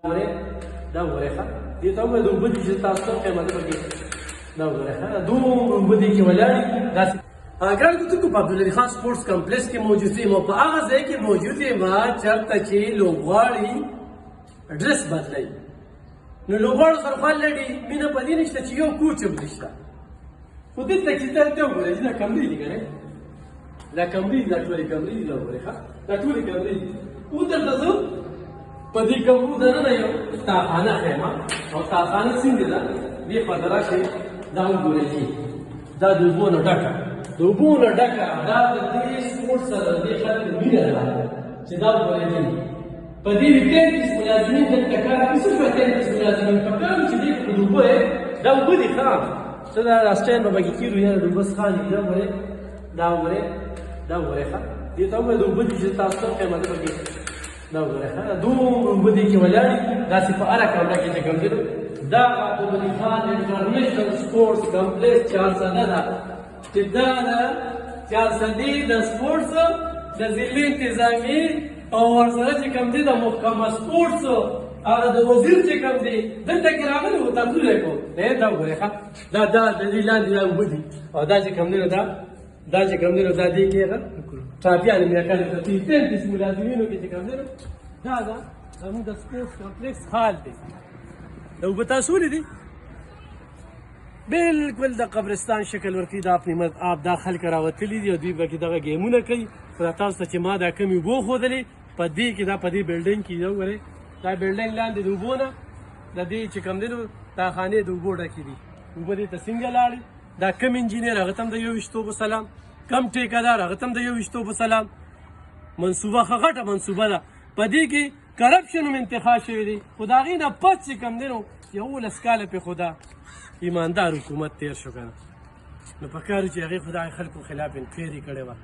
دا وګورئ ښه دې ته وګورئ د اوبه دي چې تاسو ته قیمت پکې دا وګورئ ښه دومره اوبه دي چې ولاړې داسې ګران کوونکو په عبدالعلي خان سپورټس کمپلیکس کې موجود یم او په هغه ځای کې موجود یم چېرته چې لوبغاړي ډرس بدلوي نو لوبغاړو سره خوند لري مینه په دې نشته چې یو کوچ هم نشته خو دلته چې ته وګورئ چې دا کمرې دي که نه دا کمرې دي دا ټولې کمرې دي دا وګورئ ښه دا ټولې کمرې دي اوس درته زه په دې کمرو دننه یو تاخانه ښیم او تاخانه څنګه ده دې خوا ته راشئ دا وګورئ چې دا د اوبو نه ډکه د اوبو نه ډکه دا د دې سپورټ سره د دې خلکو مینه ده چې دا وګورئ په دې 33 ملازمین دلته کار کوي څه 33 ملازمین په کار چې دې په اوبو دا اوبه دي ښه څه دا سټاین به پکې کېږو یا د اوبه څښا دي دا وګورئ دا وګورئ دا وګورئ ښه دې ته وګورئ د اوبه دي چې تاسو ته قیمت پکې دا وګورئ ښه دومره اوبه دي چې ولاړې داسې په هره کمره کې چې کوم دي دا عبدالعلي خان انټرنیشنل سپورټس کمپلیکس چارسده ده چې دا د چارسدې د سپورټس د ضلعي انتظامي او ورسره چې کوم دي د محکمه سپورټس هغه د وزیر چې کوم دي دلته کې راغلي وو تاسو یې کو دا وګورئ ښه دا د دې لاندې دا اوبه دي او دا چې کوم دي دا چې کوم دي دا دې کې ټاپیانې مې کړې ته 33 ملازمینو کې چې کوم دي دا زموږ د سپورټس کمپلیکس حال دی دا اوبه تاسو ولیدې بالکل د قبرستان شکل ورکوي دا آب دا خلک راوتلي دي او دوی پکې دغه ګیمونه کوي خو دا تاسو ته چې ما دا کمې اوبه ښودلې په دې کې دا په دې بلډینګ کې دا وګورئ دا بلډینګ لاندې د اوبو نه د دې چې کوم دی نو دا خانې د اوبو ډکې دي اوبه دې ته څنګه لاړې دا کم انجینر هغه ته هم د 21 سلام کم ټیکهدار هغه ته هم د 21 سلام منصوبه ښه غټه منصوبه ده په دې کې کرپشن هم انتخاب شوی دی خو د هغې نه پس چې کوم دی نو 11 کاله پې خو دا ایماندار حکومت تیر شو که نه نو په کار چې هغې خو د خلکو خلاف انکوایري کړې وه